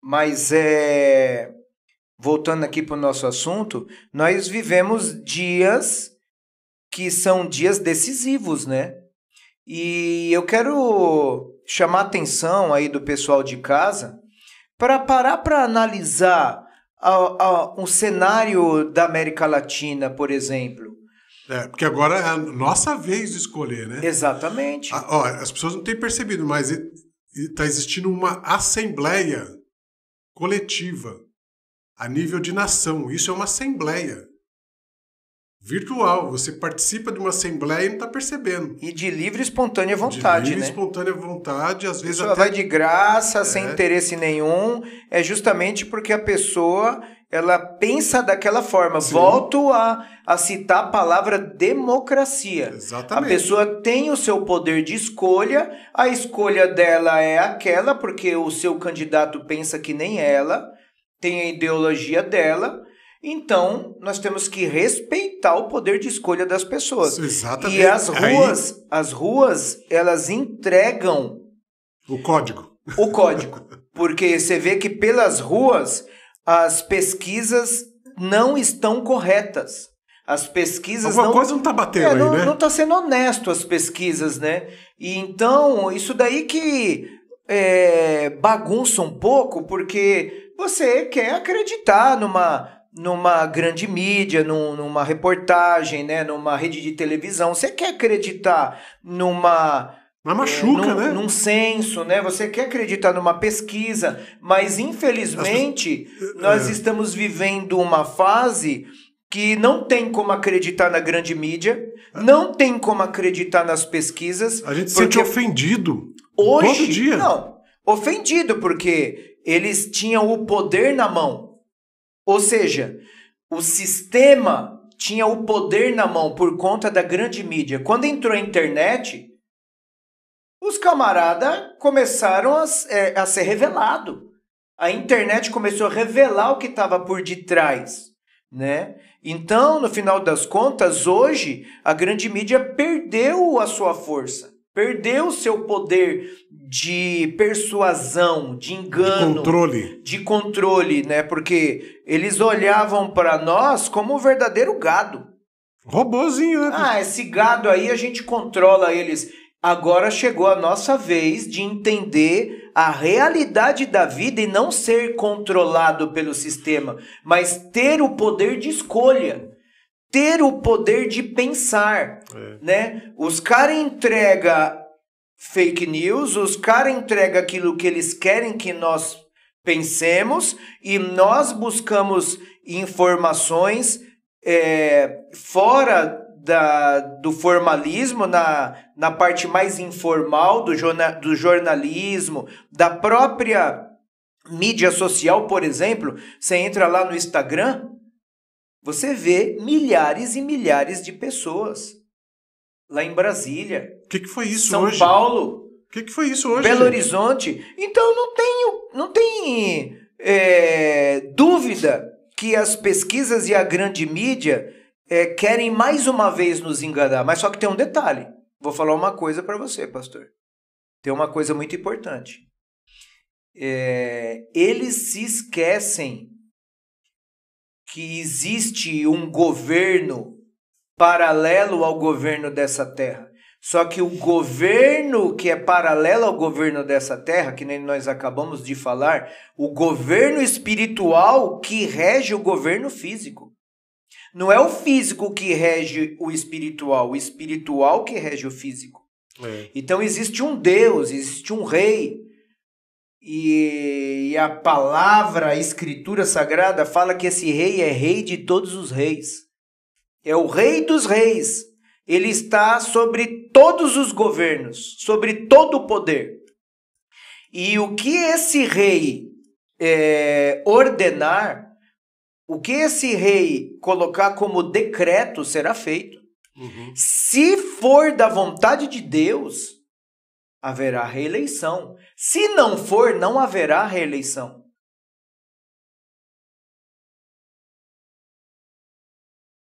Mas, voltando aqui para o nosso assunto, nós vivemos dias que são dias decisivos, né? E eu quero chamar a atenção aí do pessoal de casa para parar para analisar um cenário da América Latina, por exemplo. Porque agora é a nossa vez de escolher, né? Exatamente. As pessoas não têm percebido, mas está existindo uma assembleia coletiva a nível de nação. Isso é uma assembleia virtual. Você participa de uma assembleia e não está percebendo. E de livre e espontânea vontade, de livre né? espontânea vontade, às vezes até vai de graça, sem interesse nenhum. É justamente porque a pessoa, ela pensa daquela forma. Sim. Volto a citar a palavra democracia. Exatamente. A pessoa tem o seu poder de escolha, a escolha dela é aquela, porque o seu candidato pensa que nem ela, tem a ideologia dela. Então, nós temos que respeitar o poder de escolha das pessoas. Exatamente. E as ruas, elas entregam o código. Porque você vê que pelas ruas, as pesquisas não estão corretas. As pesquisas Alguma coisa não está batendo aí, né? Não está sendo honesto as pesquisas, né? E então, isso daí que bagunça um pouco, porque você quer acreditar numa grande mídia, numa reportagem, né, numa rede de televisão. Você quer acreditar num censo, né? Você quer acreditar numa pesquisa, mas infelizmente nós estamos vivendo uma fase que não tem como acreditar na grande mídia, não tem como acreditar nas pesquisas. A gente se sente ofendido hoje, todo dia. Não, ofendido porque eles tinham o poder na mão. Ou seja, o sistema tinha o poder na mão por conta da grande mídia. Quando entrou a internet, os camaradas começaram a ser revelados. A internet começou a revelar o que estava por detrás, né? Então, no final das contas, hoje, a grande mídia perdeu a sua força. Perdeu o seu poder de persuasão, de engano, de controle, né? Porque eles olhavam para nós como um verdadeiro gado. Robozinho, né? Esse gado aí a gente controla eles. Agora chegou a nossa vez de entender a realidade da vida e não ser controlado pelo sistema, mas ter o poder de escolha. Ter o poder de pensar, né? Os caras entregam fake news, os caras entregam aquilo que eles querem que nós pensemos e nós buscamos informações fora do formalismo, na parte mais informal do jornalismo, da própria mídia social, por exemplo. Você entra lá no Instagram, você vê milhares e milhares de pessoas. Lá em Brasília. O que foi isso hoje? São Paulo. O que foi isso hoje? Belo Horizonte. Então não tem dúvida que as pesquisas e a grande mídia querem mais uma vez nos enganar. Mas só que tem um detalhe. Vou falar uma coisa para você, pastor. Tem uma coisa muito importante. Eles se esquecem que existe um governo paralelo ao governo dessa terra. Só que o governo que é paralelo ao governo dessa terra, que nem nós acabamos de falar, o governo espiritual que rege o governo físico. Não é o físico que rege o espiritual que rege o físico. Então existe um Deus, existe um rei. E a palavra, a escritura sagrada fala que esse rei é rei de todos os reis. É o rei dos reis. Ele está sobre todos os governos, sobre todo o poder. E o que esse rei ordenar, o que esse rei colocar como decreto será feito. Uhum. Se for da vontade de Deus, haverá reeleição. Se não for, não haverá reeleição.